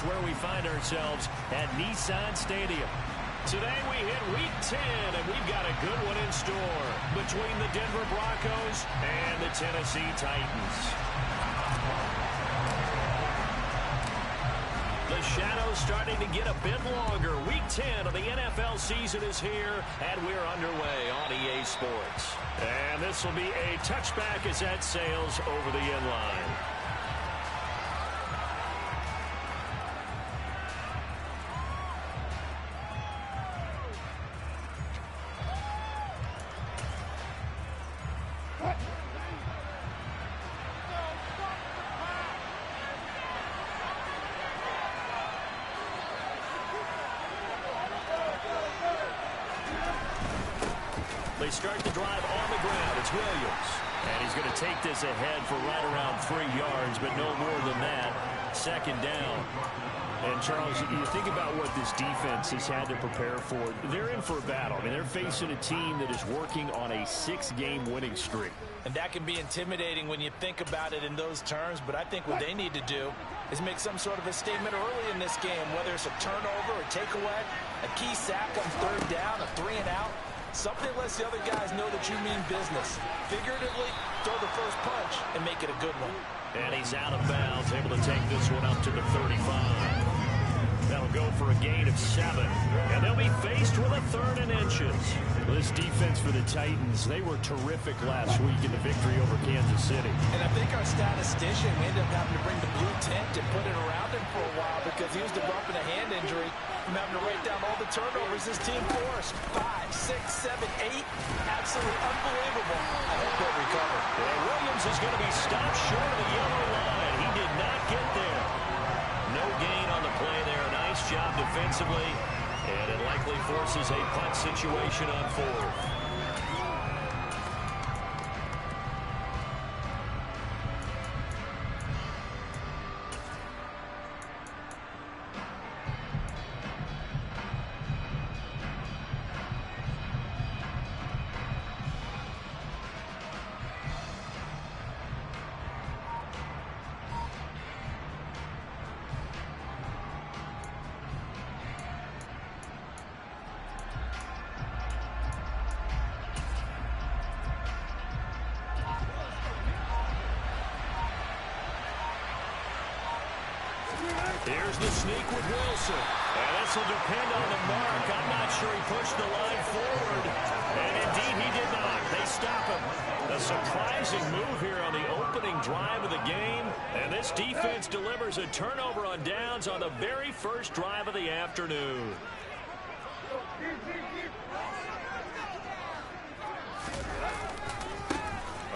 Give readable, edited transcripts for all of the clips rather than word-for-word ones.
where we find ourselves at Nissan Stadium. Today we hit Week 10, and we've got a good one in store between the Denver Broncos and the Tennessee Titans. The shadow's starting to get a bit longer. Week 10 of the NFL season is here, and we're underway on EA Sports. And this will be a touchback as that sails over the end line. They start the drive on the ground. It's Williams. And he's going to take this ahead for right around 3 yards, but no more than that. Second down. And, Charles, you think about what this defense has had to prepare for. They're in for a battle. I mean, they're facing a team that is working on a 6-game winning streak. And that can be intimidating when you think about it in those terms, but I think what they need to do is make some sort of a statement early in this game, whether it's a turnover, a takeaway, a key sack on third down, a 3-and-out. Something lets the other guys know that you mean business. Figuratively, throw the first punch and make it a good one. And he's out of bounds, able to take this one up to the 35. That'll go for a gain of 7. And they'll be faced with a 3rd and inches. This defense for the Titans, they were terrific last week in the victory over Kansas City. And I think our statistician ended up having to bring the blue tent and put it around him for a while because he was developing a hand injury from having to write down all the turnovers his team forced. 5, 6, 7, 8. Absolutely unbelievable. I hope they'll recover. And Williams is going to be stopped short of the yellow line. He did not get there. No gain on the play there. Nice job defensively. And it likely forces a punt situation on 4th. Here's the sneak with Wilson. And this will depend on the mark. I'm not sure he pushed the line forward. And indeed he did not. They stop him. A surprising move here on the opening drive of the game. And this defense delivers a turnover on downs on the very first drive of the afternoon.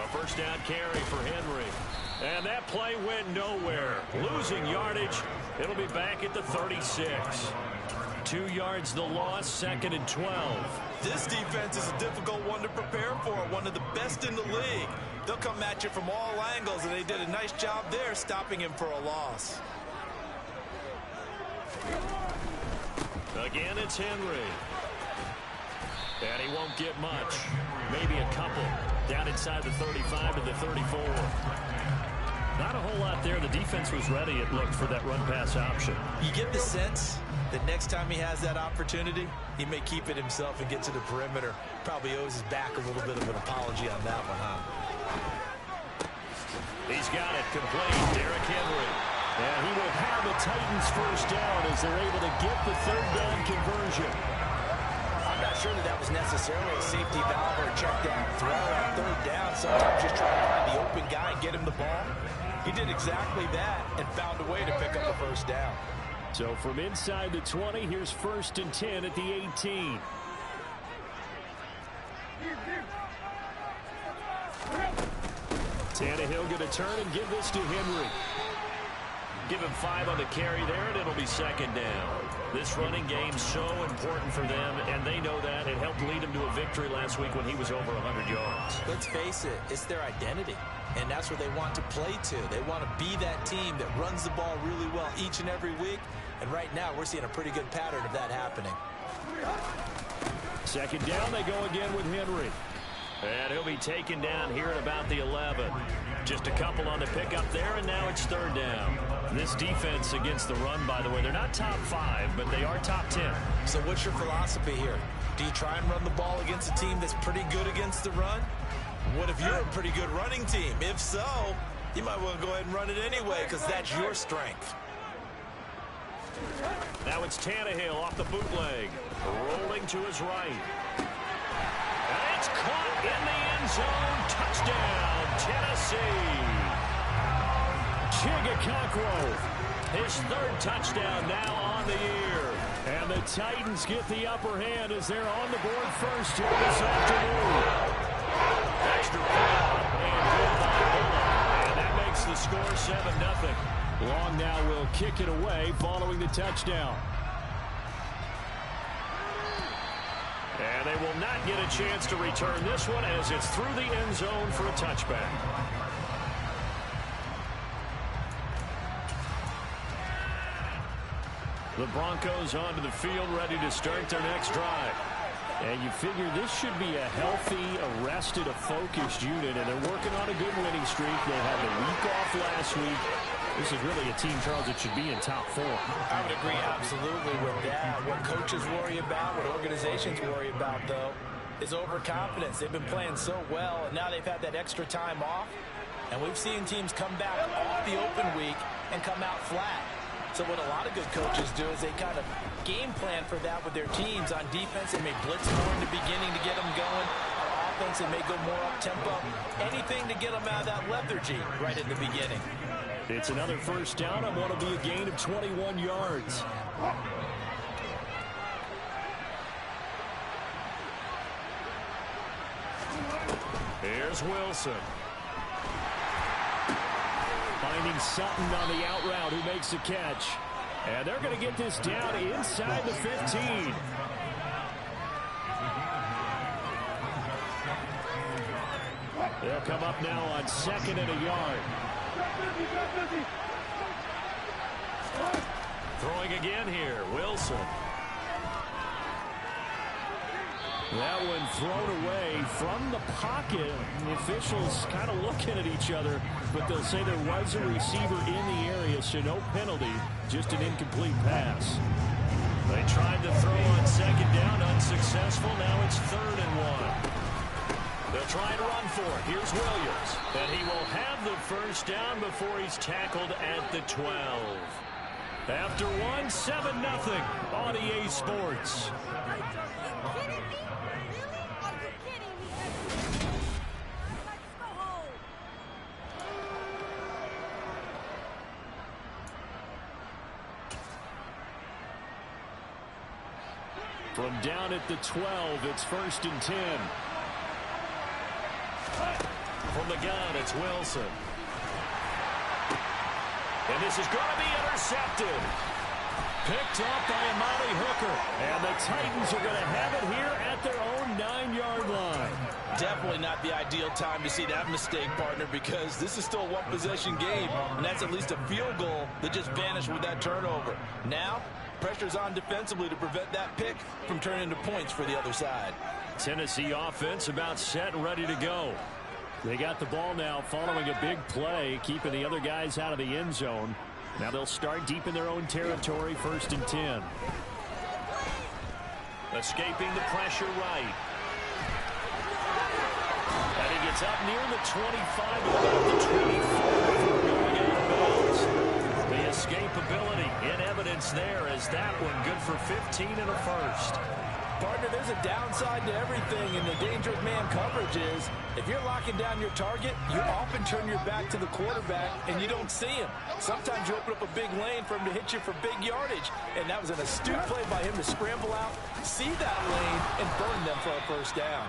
A first down carry for Henry. And that play went nowhere. Losing yardage. It'll be back at the 36. 2 yards the loss, 2nd and 12. This defense is a difficult one to prepare for, one of the best in the league. They'll come at you from all angles, and they did a nice job there stopping him for a loss. Again, it's Henry. And he won't get much. Maybe a couple. Down inside the 35 to the 34. Not a whole lot there. The defense was ready, it looked, for that run-pass option. You get the sense that next time he has that opportunity, he may keep it himself and get to the perimeter. Probably owes his back a little bit of an apology on that one, huh? He's got it complete. Derrick Henry. And he will have the Titans first down as they're able to get the 3rd down conversion. I'm not sure that was necessarily a safety valve or a check down throw on 3rd down. Sometimes just trying to find the open guy and get him the ball. He did exactly that and found a way to pick up the first down. So from inside the 20, here's 1st and 10 at the 18. Tannehill going to turn and give this to Henry. Give him 5 on the carry there, and it'll be 2nd down. This running game's so important for them, and they know that. It helped lead them to a victory last week when he was over 100 yards. Let's face it, it's their identity, and that's where they want to play to. They want to be that team that runs the ball really well each and every week, and right now we're seeing a pretty good pattern of that happening. 2nd down, they go again with Henry. And he'll be taken down here at about the 11. Just a couple on the pickup there, and now it's third down. This defense against the run, by the way, they're not top 5, but they are top 10. So what's your philosophy here? Do you try and run the ball against a team that's pretty good against the run? What if you're a pretty good running team? If so, you might want to go ahead and run it anyway because that's your strength. Now it's Tannehill off the bootleg. Rolling to his right. And it's caught in the end zone. Touchdown, Tennessee. Chigga, his third touchdown now on the year. And the Titans get the upper hand as they're on the board first here this afternoon. Extra point and good by Bullock. And that makes the score 7-0. Long now will kick it away following the touchdown. And they will not get a chance to return this one as it's through the end zone for a touchback. The Broncos onto the field, ready to start their next drive. And you figure this should be a healthy, arrested, a focused unit, and they're working on a good winning streak. They had the week off last week. This is really a team, Charles, that should be in top 4. I would agree absolutely with that. What coaches worry about, what organizations worry about, though, is overconfidence. They've been playing so well, and now they've had that extra time off. And we've seen teams come back off the open week and come out flat. So what a lot of good coaches do is they kind of game plan for that with their teams. On defense, they may blitz more in the beginning to get them going. On offense, they may go more up-tempo. Anything to get them out of that lethargy right at the beginning. It's another first down on what will be a gain of 21 yards. Here's Wilson. Finding Sutton on the out route who makes the catch. And they're going to get this down inside the 15. They'll come up now on 2nd and a yard. Throwing again here, Wilson. That one thrown away from the pocket. The officials kind of looking at each other, but they'll say there was a receiver in the area, so no penalty, just an incomplete pass. They tried to throw on 2nd down, unsuccessful. Now it's 3rd and 1. They'll try to run for it. Here's Williams. And he will have the first down before he's tackled at the 12. After 1, 7-0 on EA Sports. From down at the 12, it's 1st and 10. From the gun, it's Wilson. And this is going to be intercepted. Picked up by Amani Hooker. And the Titans are going to have it here at their own 9-yard line. Definitely not the ideal time to see that mistake, partner, because this is still a one-possession game, and that's at least a field goal that just vanished with that turnover. Now, pressure's on defensively to prevent that pick from turning into points for the other side. Tennessee offense about set and ready to go. They got the ball now following a big play, keeping the other guys out of the end zone. Now they'll start deep in their own territory, 1st and 10. Escaping the pressure right. And he gets up near the 25 and about the 24 before going out of bounds. The escapability in evidence there as that one good for 15 and a first. Partner, there's a downside to everything, and the danger of man coverage is if you're locking down your target, you often turn your back to the quarterback and you don't see him. Sometimes you open up a big lane for him to hit you for big yardage, and that was an astute play by him to scramble out, see that lane, and burn them for a first down.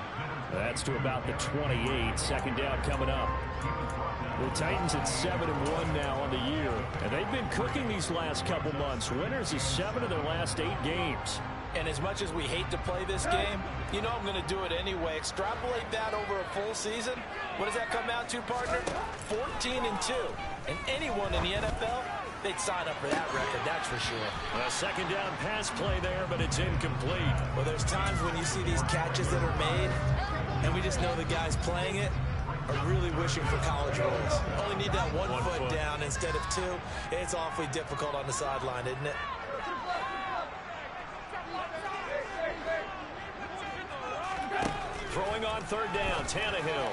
That's to about the 28. 2nd down coming up. The Titans at 7-1 now on the year, and they've been cooking these last couple months. Winners of 7 of their last 8 games. And as much as we hate to play this game, you know I'm going to do it anyway. Extrapolate that over a full season. What does that come out to, partner? 14-2. And anyone in the NFL, they'd sign up for that record, that's for sure. A 2nd down pass play there, but it's incomplete. Well, there's times when you see these catches that are made, And we just know the guys playing it are really wishing for college rules. Only need that one foot down instead of two. It's awfully difficult on the sideline, isn't it? Throwing on third down, Tannehill.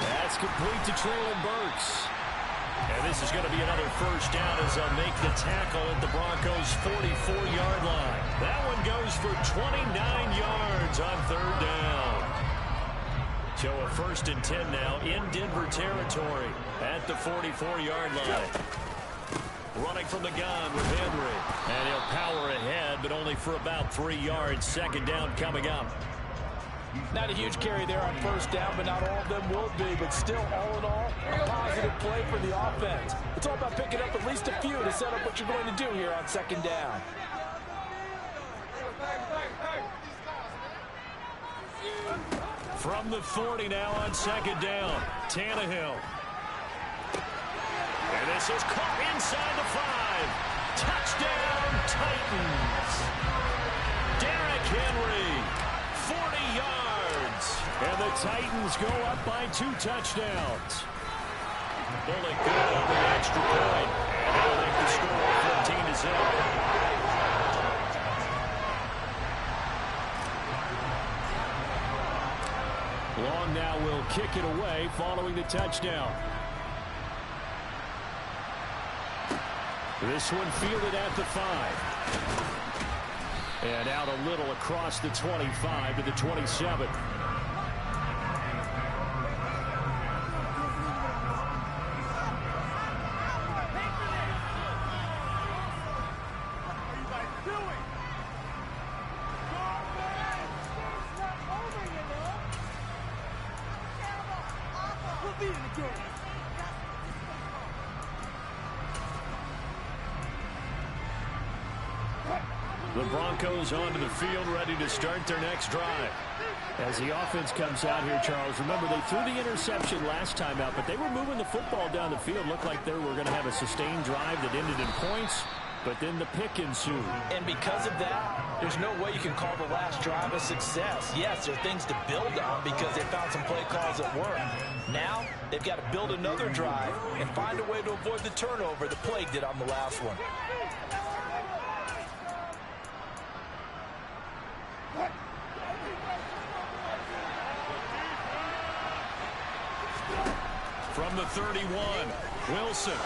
That's complete to Treylon Burks. And this is going to be another first down as they'll make the tackle at the Broncos' 44-yard line. That one goes for 29 yards on third down. So a 1st and 10 now in Denver territory at the 44-yard line. Running from the gun with Henry. And he'll power ahead, but only for about 3 yards. 2nd down coming up. Not a huge carry there on first down, but not all of them will be. But still, all in all, a positive play for the offense. It's all about picking up at least a few to set up what you're going to do here on 2nd down. From the 40 now on 2nd down, Tannehill. And this is caught inside the 5. Touchdown, Titans. Derrick Henry, 40 yards. And the Titans go up by 2 touchdowns. Pulling good on the extra point. And they'll make the score 14-0. Long now will kick it away following the touchdown. This one fielded at the 5. And out a little across the 25 to the 27. The Broncos onto the field, ready to start their next drive. As the offense comes out here, Charles, remember they threw the interception last time out, but they were moving the football down the field. Looked like they were going to have a sustained drive that ended in points, but then the pick ensued. And because of that, there's no way you can call the last drive a success. Yes, there are things to build on because they found some play calls that work. Now, they've got to build another drive and find a way to avoid the turnover the Plague did on the last one. From the 31, Wilson.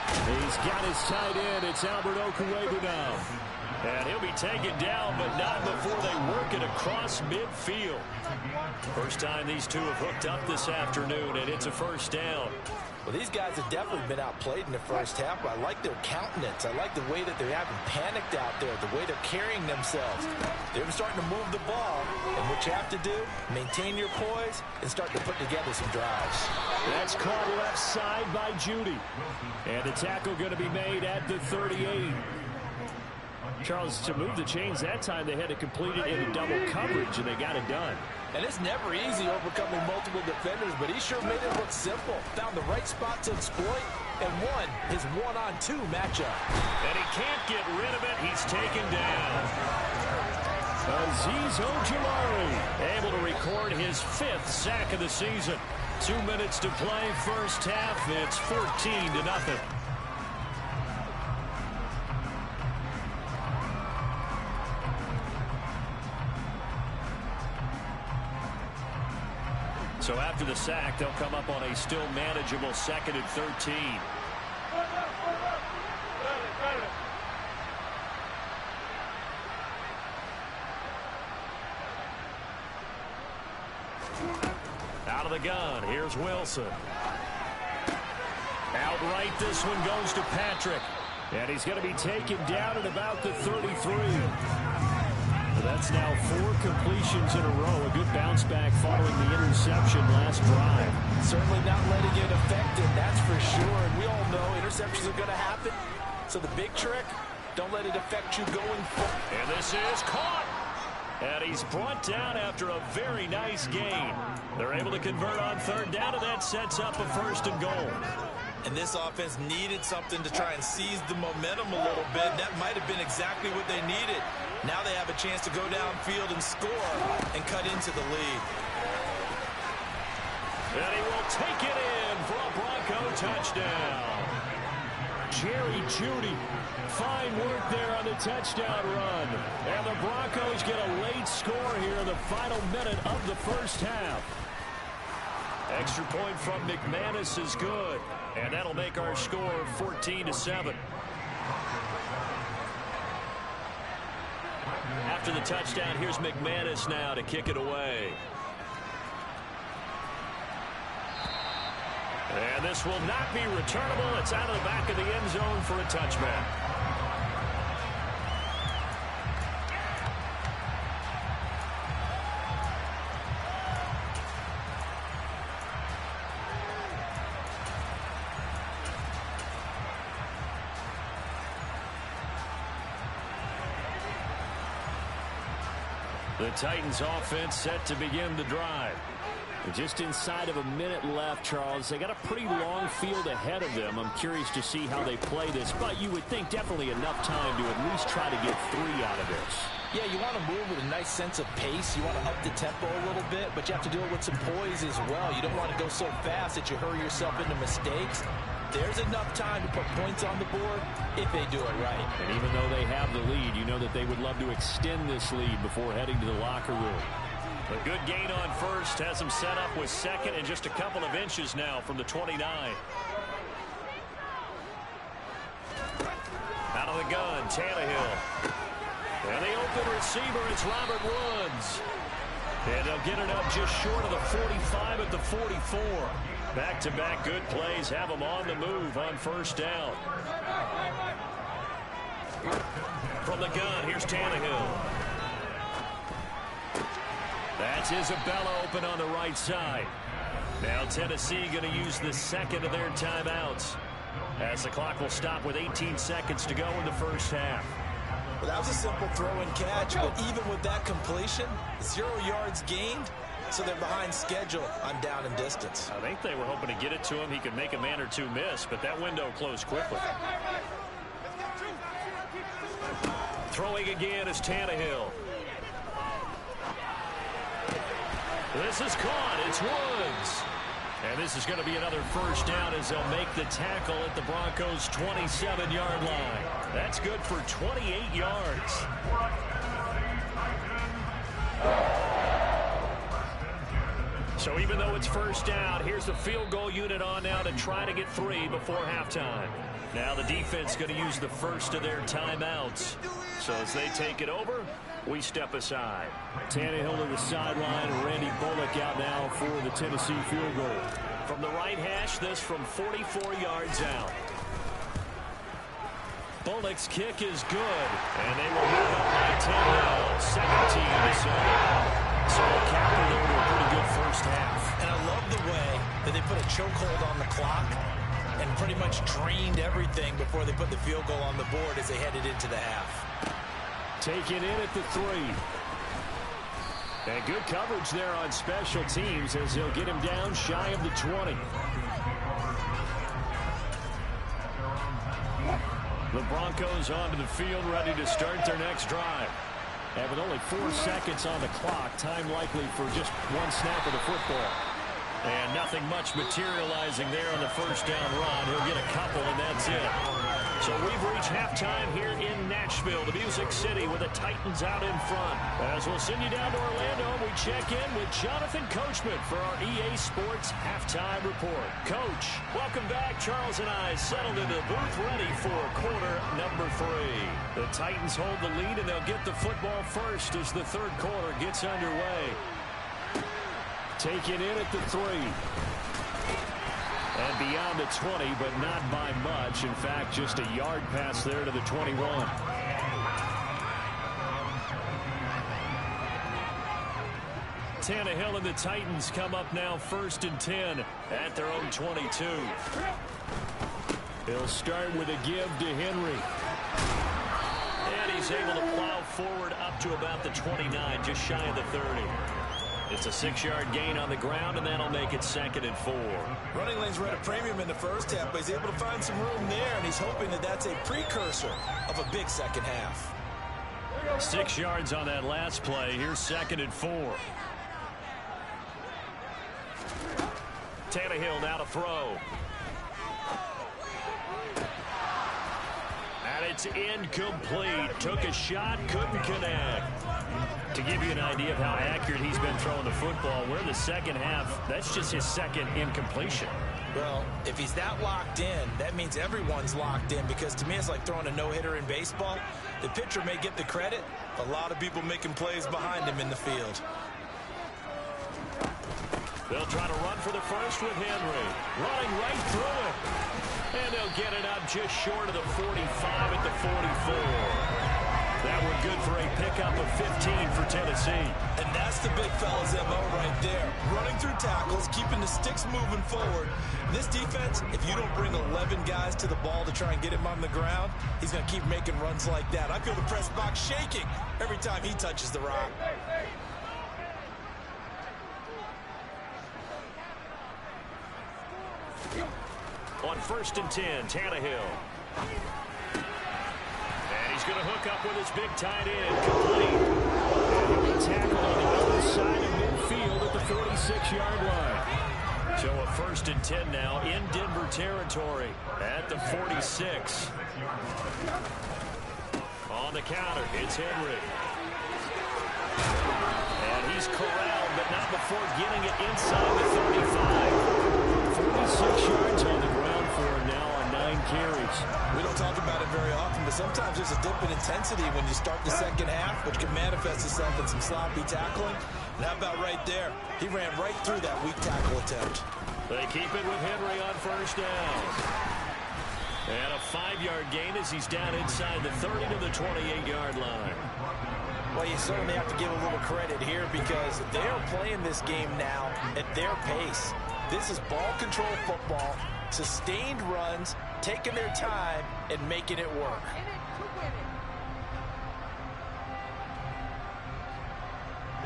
He's got his tight end. It's Albert Okwuegbunam now. And he'll be taken down, but not before they work it across midfield. First time these two have hooked up this afternoon, and it's a first down. Well, these guys have definitely been outplayed in the first half, but I like their countenance. I like the way that they're having panicked out there, the way they're carrying themselves. They're starting to move the ball, and what you have to do, maintain your poise and start to put together some drives. That's caught left side by Judy. And the tackle going to be made at the 38. Charles, to move the chains that time, they had to complete it in double coverage, and they got it done. And it's never easy overcoming multiple defenders, but he sure made it look simple. Found the right spot to exploit and won his one-on-2 matchup. And he can't get rid of it. He's taken down. Azeez Ojulari able to record his 5th sack of the season. 2 minutes to play first half. It's 14-0. So after the sack, they'll come up on a still manageable 2nd and 13. Out of the gun, here's Wilson. Outright, this one goes to Patrick. And he's going to be taken down at about the 33. That's now 4 completions in a row. A good bounce back following the interception last drive. Certainly not letting it affect him, that's for sure. And we all know interceptions are going to happen. So the big trick, don't let it affect you going forward. And this is caught. And he's brought down after a very nice gain. They're able to convert on third down, and that sets up a 1st and goal. And this offense needed something to try and seize the momentum a little bit. That might have been exactly what they needed. Now they have a chance to go downfield and score and cut into the lead. And he will take it in for a Bronco touchdown. Jerry Jeudy, fine work there on the touchdown run. And the Broncos get a late score here in the final minute of the first half. Extra point from McManus is good. And that'll make our score 14-7. After the touchdown, here's McManus now to kick it away. And this will not be returnable. It's out of the back of the end zone for a touchback. The Titans offense set to begin the drive. Just inside of a minute left, Charles. They got a pretty long field ahead of them. I'm curious to see how they play this, but you would think definitely enough time to at least try to get 3 out of this. Yeah, you want to move with a nice sense of pace. You want to up the tempo a little bit, but you have to do it with some poise as well. You don't want to go so fast that you hurry yourself into mistakes. There's enough time to put points on the board if they do it right. And even though they have the lead, you know that they would love to extend this lead before heading to the locker room. A good gain on first has them set up with second and just a couple of inches now from the 29. Out of the gun, Tannehill. And the open receiver, it's Robert Woods. And they'll get it up just short of the 45 at the 44. Back-to-back good plays have them on the move on first down. From the gun, here's Tannehill. That's Isabella open on the right side. Now Tennessee going to use the second of their timeouts, as the clock will stop with 18 seconds to go in the first half. Well, that was a simple throw and catch, but even with that completion, 0 yards gained, so they're behind schedule on down and distance. I think they were hoping to get it to him. He could make a man or two miss, but that window closed quickly. Throwing again is Tannehill. This is caught. It's Woods. And this is going to be another first down as they'll make the tackle at the Broncos' 27-yard line. That's good for 28 yards. So even though it's first down, here's the field goal unit on now to try to get 3 before halftime. Now the defense going to use the first of their timeouts. So as they take it over, we step aside. Tannehill to the sideline. Randy Bullock out now for the Tennessee field goal. From the right hash, this from 44 yards out. Bullock's kick is good. And they will move up by 10 now. 17 to 7. So a counter there to a pretty good first half. And I love the way that they put a chokehold on the clock and pretty much drained everything before they put the field goal on the board as they headed into the half. Taken in at the 3. And good coverage there on special teams as they'll get him down shy of the 20. The Broncos onto the field, ready to start their next drive. And with only 4 seconds on the clock, time likely for just 1 snap of the football. And nothing much materializing there on the first down run. He'll get a couple, and that's it. So we've reached halftime here in Nashville, the Music City, with the Titans out in front. As we'll send you down to Orlando, we check in with Jonathan Coachman for our EA Sports Halftime Report. Coach, welcome back. Charles and I settled into the booth ready for quarter number 3. The Titans hold the lead, and they'll get the football first as the third quarter gets underway. Taken in at the 3. And beyond the 20, but not by much. In fact, just a yard pass there to the 21. Tannehill and the Titans come up now 1st and 10 at their own 22. He'll start with a give to Henry. And he's able to plow forward up to about the 29, just shy of the 30. It's a 6-yard gain on the ground, and that'll make it 2nd and 4. Running lanes were at a premium in the first half, but he's able to find some room there, and he's hoping that that's a precursor of a big second half. 6 yards on that last play. Here's 2nd and 4. Tannehill now to throw. And it's incomplete. Took a shot, couldn't connect. To give you an idea of how accurate he's been throwing the football, we're in the second half. That's just his second incompletion. Well, if he's that locked in, that means everyone's locked in, because to me it's like throwing a no-hitter in baseball. The pitcher may get the credit, a lot of people making plays behind him in the field. They'll try to run for the first with Henry. Running right through it. And they'll get it up just short of the 45 at the 44. That one good for a pickup of 15 for Tennessee. And that's the big fella's MO right there. Running through tackles, keeping the sticks moving forward. This defense, if you don't bring 11 guys to the ball to try and get him on the ground, he's going to keep making runs like that. I feel the press box shaking every time he touches the rock. On 1st and 10, Tannehill. And he's going to hook up with his big tight end, complete. And he'll be tackled on the other side of midfield at the 46-yard line. So a 1st and 10 now in Denver territory at the 46. On the counter, it's Henry. And he's corralled, but not before getting it inside the 35. 46 yards on the ground for him now on 9 carries. We don't talk about it very often, but sometimes there's a dip in intensity when you start the second half, which can manifest itself in some sloppy tackling. And how about right there? He ran right through that weak tackle attempt. They keep it with Henry on 1st down. And a 5-yard gain as he's down inside the 30 to the 28-yard line. Well, you certainly have to give a little credit here, because they are playing this game now at their pace. This is ball control football, sustained runs, taking their time, and making it work.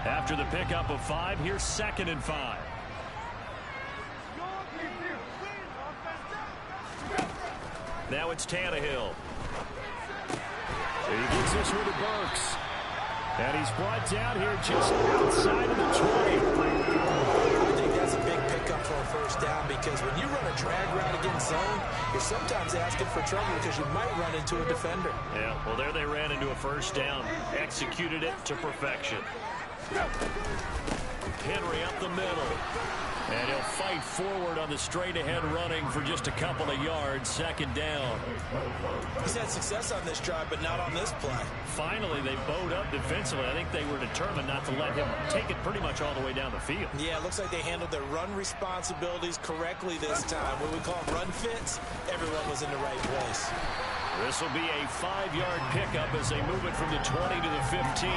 After the pickup of 5, here's 2nd and 5. Now it's Tannehill. He gets this one to Burks. And he's brought down here just outside of the 20. I think that's a big pickup for a 1st down, because when you run a drag route against zone, you're sometimes asking for trouble because you might run into a defender. Yeah, well, there they ran into a 1st down. Executed it to perfection. Henry up the middle. And he'll fight forward on the straight-ahead running for just a couple of yards. 2nd down. He's had success on this drive, but not on this play. Finally, they bowed up defensively. I think they were determined not to let him take it pretty much all the way down the field. Yeah, it looks like they handled their run responsibilities correctly this time. What we call run fits, everyone was in the right place. This will be a 5-yard pickup as they move it from the 20 to the 15.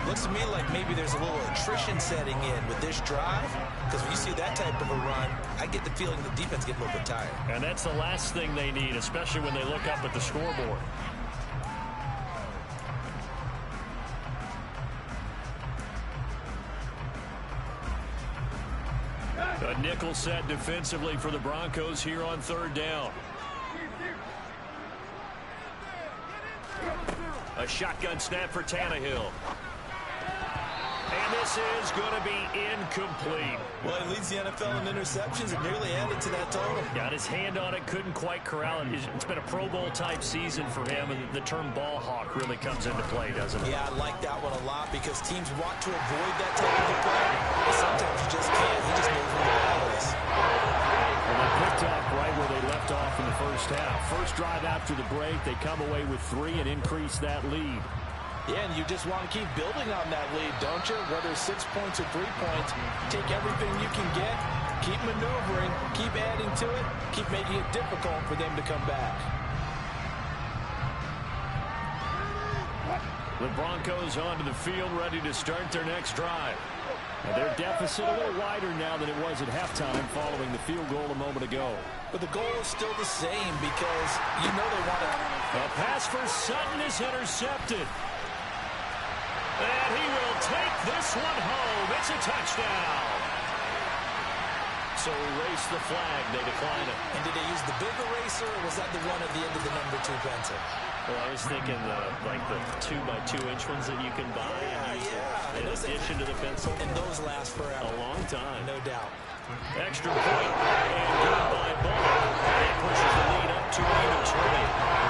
Looks to me like maybe there's a little attrition setting in with this drive, because when you see that type of a run, I get the feeling the defense gets a little bit tired. And that's the last thing they need, especially when they look up at the scoreboard. A nickel set defensively for the Broncos here on 3rd down. A shotgun snap for Tannehill. And this is going to be incomplete. Well, he leads the NFL in interceptions and nearly added to that total. Got his hand on it, couldn't quite corral it. It's been a Pro Bowl-type season for him, and the term ball hawk really comes into play, doesn't it? Yeah, I like that one a lot, because teams want to avoid that type of a play, but sometimes you just can't. He just knows where the ball is. And they picked up right where they left off in the 1st half. First drive after the break, they come away with 3 and increase that lead. Yeah, and you just want to keep building on that lead, don't you? Whether it's 6 points or 3 points, take everything you can get, keep maneuvering, keep adding to it, keep making it difficult for them to come back. The Broncos onto the field, ready to start their next drive. And their deficit a little wider now than it was at halftime following the field goal a moment ago. But the goal is still the same, because you know they want to... A pass for Sutton is intercepted. And he will take this one home. It's a touchdown. So erase the flag. They decline it. And did they use the big eraser, or was that the one at the end of the number 2 pencil? Well, I was thinking like the 2x2-inch ones that you can buy in addition to the pencil. And those last forever. A long time. No doubt. Extra point. And good by Bull. And it pushes the lead up to even 20.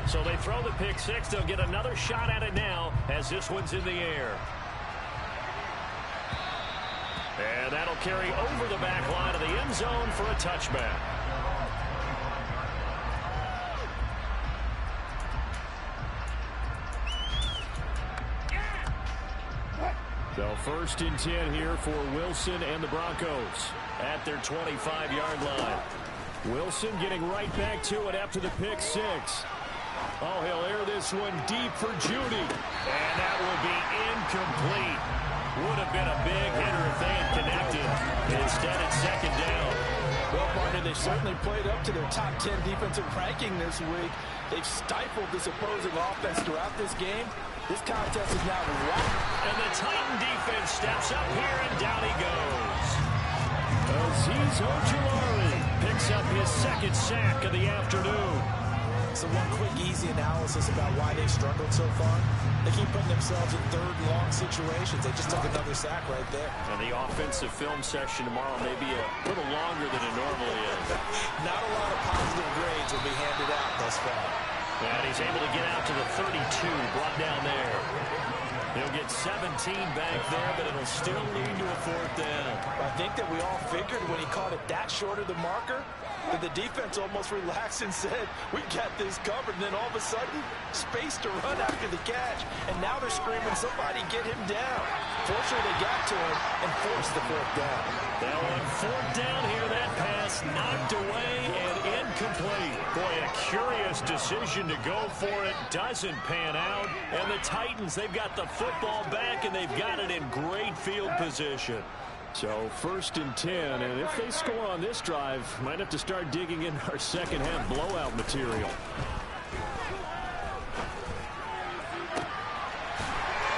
So they throw the pick six. They'll get another shot at it now as this one's in the air. And that'll carry over the back line of the end zone for a touchback. So 1st and 10 here for Wilson and the Broncos at their 25-yard line. Wilson getting right back to it after the pick six. Oh, he'll air this one deep for Judy. And that will be incomplete. Would have been a big hitter if they had connected. Instead, it's 2nd down. Well, partner, they certainly played up to their top 10 defensive ranking this week. They've stifled this opposing offense throughout this game. This contest is now locked. And the Titan defense steps up here, and down he goes. Azeez Ojulari picks up his 2nd sack of the afternoon. So one quick, easy analysis about why they've struggled so far. They keep putting themselves in 3rd and long situations. They just took another sack right there. And the offensive film session tomorrow may be a little longer than it normally is. Not a lot of positive grades will be handed out thus far. And he's able to get out to the 32, brought down there. He'll get 17 back there, but it'll still lead to a 4th down. I think that we all figured when he caught it that short of the marker, that the defense almost relaxed and said, we got this covered. And then all of a sudden, space to run after the catch. And now they're screaming, somebody get him down. Fortunately, they got to him and forced the 4th down. Now on 4th down here, that pass knocked away and incomplete. Boy, a curious decision to go for it. Doesn't pan out. And the Titans, they've got the football back, and they've got it in great field position. So 1st and 10, and if they score on this drive, might have to start digging in our second-half blowout material.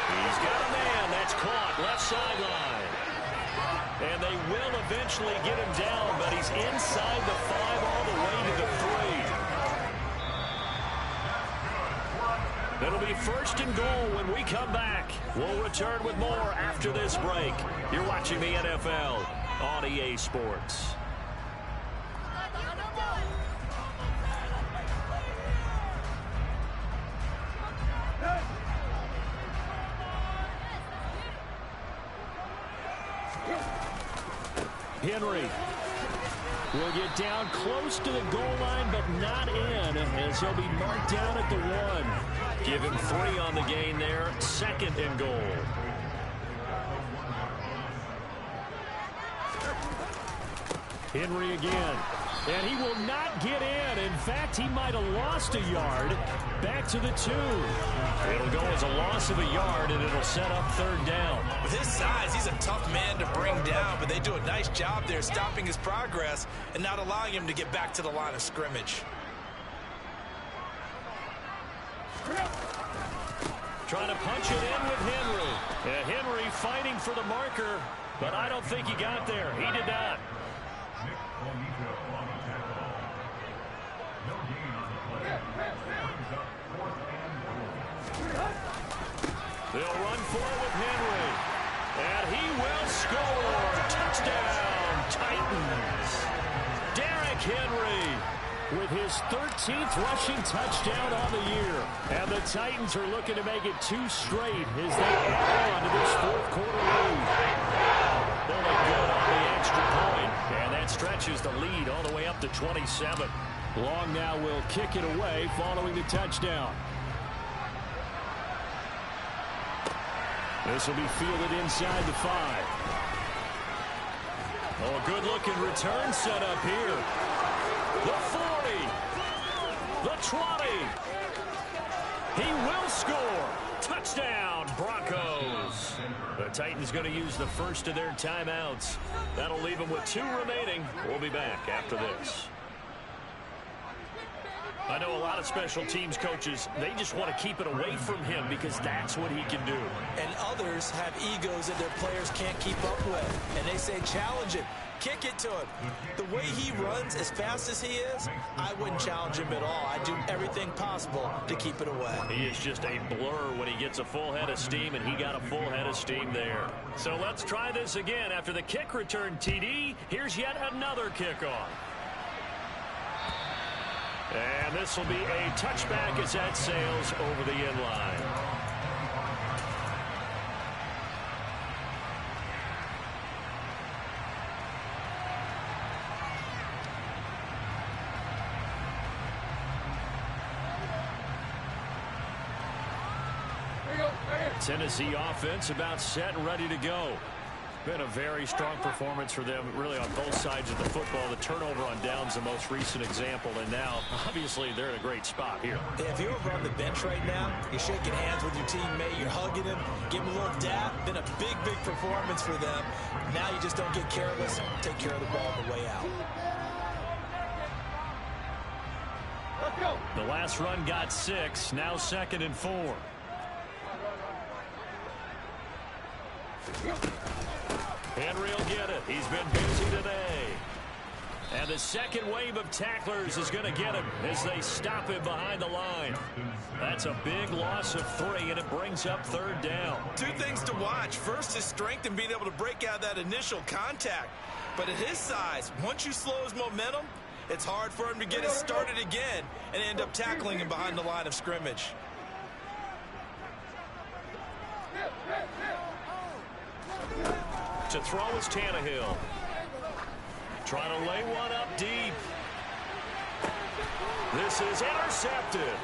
He's got a man. That's caught. Left sideline. And they will eventually get him down, but he's inside the 5 all the way to the 3. It'll be 1st and goal when we come back. We'll return with more after this break. You're watching the NFL on EA Sports. Henry will get down close to the goal line, but not in, as he'll be marked down at the 1. Give him 3 on the gain there. 2nd and goal. Henry again. And he will not get in. In fact, he might have lost a yard. Back to the 2. It'll go as a loss of a yard, and it'll set up 3rd down. With his size, he's a tough man to bring down, but they do a nice job there stopping his progress and not allowing him to get back to the line of scrimmage. Trying to punch it in with Henry. Henry fighting for the marker, but I don't think he got there. He did not. They'll run forward with Henry. And he will score. Touchdown, Titans. Derrick Henry with his 13th rushing touchdown on the year. And the Titans are looking to make it 2 straight as they add on to this 4th quarter lead. Pulling good on the extra point. And that stretches the lead all the way up to 27. Long now will kick it away following the touchdown. This will be fielded inside the 5. Oh, a good-looking return set up here. The 40. The 20. He will score. Touchdown, Broncos. The Titans going to use the first of their timeouts. That'll leave them with 2 remaining. We'll be back after this. I know a lot of special teams coaches, they just want to keep it away from him because that's what he can do. And others have egos that their players can't keep up with. And they say, challenge it. Kick it to him. The way he runs as fast as he is, I wouldn't challenge him at all. I'd do everything possible to keep it away. He is just a blur when he gets a full head of steam, and he got a full head of steam there. So let's try this again. After the kick return TD, here's yet another kickoff. And this will be a touchback as that sails over the end line. Tennessee offense about set and ready to go. Been a very strong performance for them, really, on both sides of the football. The turnover on downs, the most recent example, and now, obviously, they're in a great spot here. If you're over on the bench right now, you're shaking hands with your teammate, you're hugging him, giving him a little dap. Been a big, big performance for them. Now you just don't get careless. Take care of the ball on the way out. Let's go. The last run got 6, now 2nd and 4. Henry will get it. He's been busy today. And the second wave of tacklers is going to get him as they stop him behind the line. That's a big loss of 3, and it brings up 3rd down. 2 things to watch. First, his strength and being able to break out that initial contact. But at his size, once you slow his momentum, it's hard for him to get it started again and end up tackling him behind the line of scrimmage. To throw is Tannehill. Trying to lay one up deep. This is intercepted.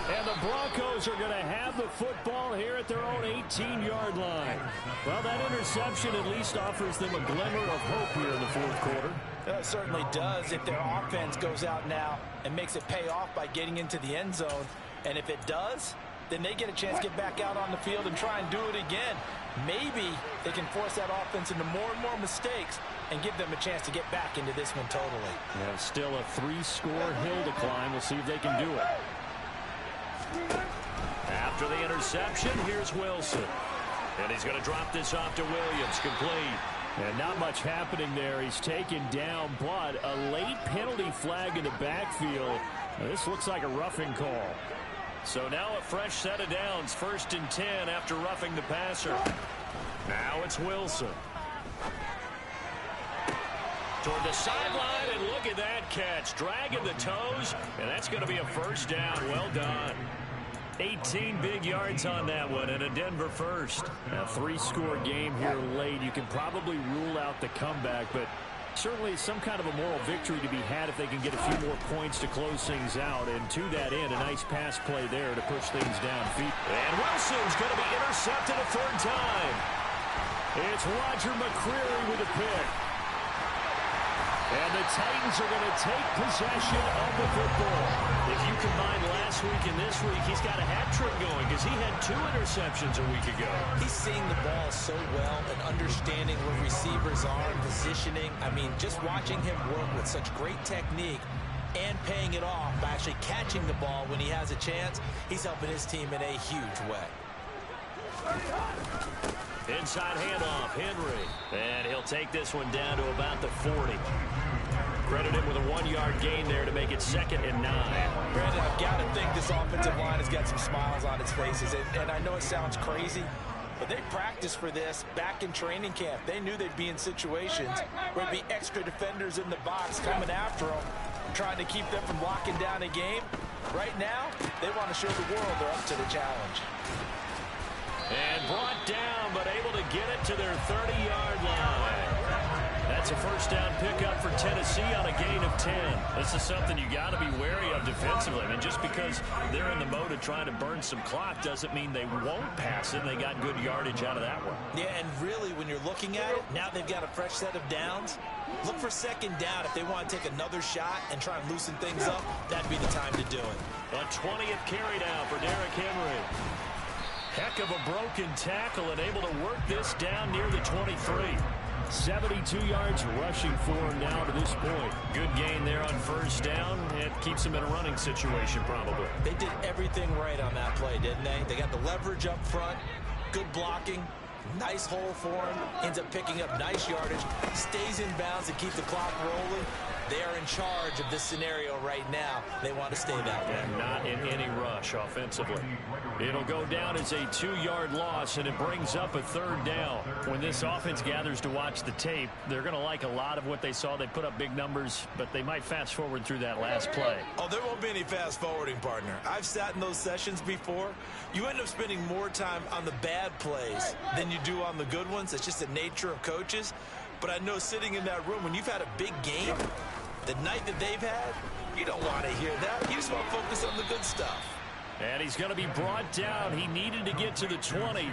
And the Broncos are going to have the football here at their own 18-yard line. Well, that interception at least offers them a glimmer of hope here in the 4th quarter. It certainly does if their offense goes out now and makes it pay off by getting into the end zone. And if it does, then they get a chance to get back out on the field and try and do it again. Maybe they can force that offense into more and more mistakes and give them a chance to get back into this one totally. Yeah, still a 3-score hill to climb. We'll see if they can do it. After the interception, here's Wilson. And he's going to drop this off to Williams, complete. And not much happening there. He's taken down, but a late penalty flag in the backfield. Now, this looks like a roughing call. So now a fresh set of downs, 1st and 10 after roughing the passer. Now it's Wilson. Toward the sideline, and look at that catch. Dragging the toes, and that's going to be a 1st down. Well done. 18 big yards on that one, and a Denver 1st. A 3-score game here late. You can probably rule out the comeback, but certainly some kind of a moral victory to be had if they can get a few more points to close things out. And to that end, a nice pass play there to push things downfield. And Wilson's going to be intercepted a 3rd time. It's Roger McCreary with a pick. And the Titans are going to take possession of the football. If you combine last week and this week, he's got a hat trick going because he had 2 interceptions a week ago. He's seeing the ball so well and understanding where receivers are and positioning. I mean, just watching him work with such great technique and paying it off by actually catching the ball when he has a chance, he's helping his team in a huge way. Inside handoff, Henry. And he'll take this one down to about the 40. Credit him with a 1-yard gain there to make it 2nd and 9. Brandon, I've got to think this offensive line has got some smiles on its faces. And I know it sounds crazy, but they practiced for this back in training camp. They knew they'd be in situations where there'd be extra defenders in the box coming after them, trying to keep them from locking down a game. Right now, they want to show the world they're up to the challenge. And brought down, but able to get it to their 30-yard line. That's a 1st down pickup for Tennessee on a gain of 10. This is something you got to be wary of defensively. I mean, just because they're in the mode of trying to burn some clock doesn't mean they won't pass it. They got good yardage out of that one. Yeah, and really, when you're looking at it, now they've got a fresh set of downs. Look for 2nd down if they want to take another shot and try and loosen things up. That'd be the time to do it. A 20th carry down for Derrick Henry. Heck of a broken tackle and able to work this down near the 23. 72 yards rushing for him now to this point. Good gain there on first down. It keeps him in a running situation probably. They did everything right on that play, didn't they? They got the leverage up front, good blocking, nice hole for him, ends up picking up nice yardage, stays in bounds to keep the clock rolling. They are in charge of this scenario right now. They want to stay that way. And not in any rush offensively. It'll go down as a 2-yard loss, and it brings up a third down. When this offense gathers to watch the tape, they're going to like a lot of what they saw. They put up big numbers, but they might fast forward through that last play. Oh, there won't be any fast forwarding, partner. I've sat in those sessions before. You end up spending more time on the bad plays than you do on the good ones. It's just the nature of coaches. But I know sitting in that room, when you've had a big game, the night that they've had, you don't want to hear that. You just want to focus on the good stuff. And he's going to be brought down. He needed to get to the 20,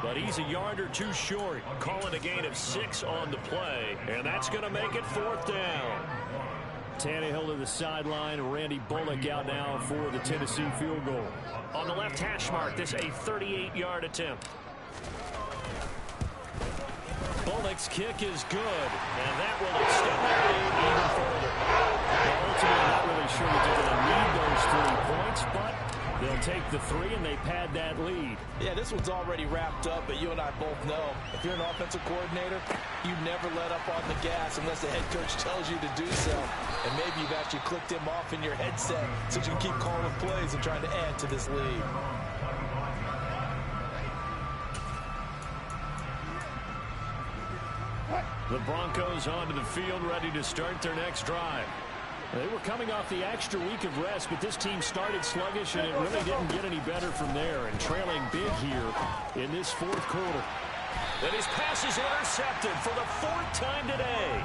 but he's a yard or two short. Calling a gain of 6 on the play, and that's going to make it 4th down. Tannehill to the sideline. Randy Bullock out now for the Tennessee field goal. On the left hash mark, this a 38-yard attempt. Bullock's kick is good, and that will extend their lead even further. Ultimately, not really sure that they're going to need those 3 points, but they'll take the 3, and they pad that lead. Yeah, this one's already wrapped up, but you and I both know if you're an offensive coordinator, you never let up on the gas unless the head coach tells you to do so. And maybe you've actually clicked him off in your headset so you can keep calling plays and trying to add to this lead. The Broncos onto the field, ready to start their next drive. They were coming off the extra week of rest, but this team started sluggish, and it really didn't get any better from there. And trailing big here in this 4th quarter. And his pass is intercepted for the 4th time today.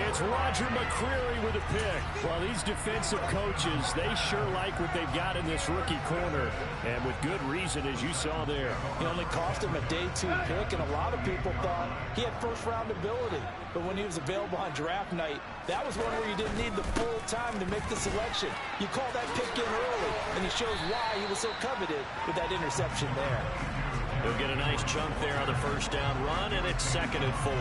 It's Roger McCreary with a pick. Well, these defensive coaches, they sure like what they've got in this rookie corner, and with good reason, as you saw there. It only cost him a day 2 pick, and a lot of people thought he had first-round ability. But when he was available on draft night, that was one where you didn't need the full time to make the selection. You call that pick in early, and he shows why he was so coveted with that interception there. He'll get a nice chunk there on the first down run, and it's 2nd and 4.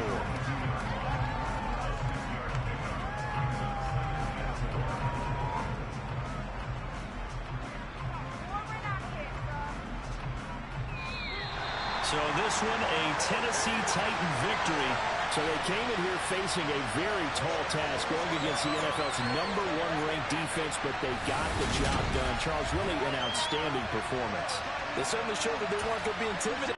So this one, a Tennessee Titan victory. So they came in here facing a very tall task going against the NFL's #1 ranked defense, but they got the job done. Charles, really an outstanding performance. They certainly showed that they weren't going to be intimidated.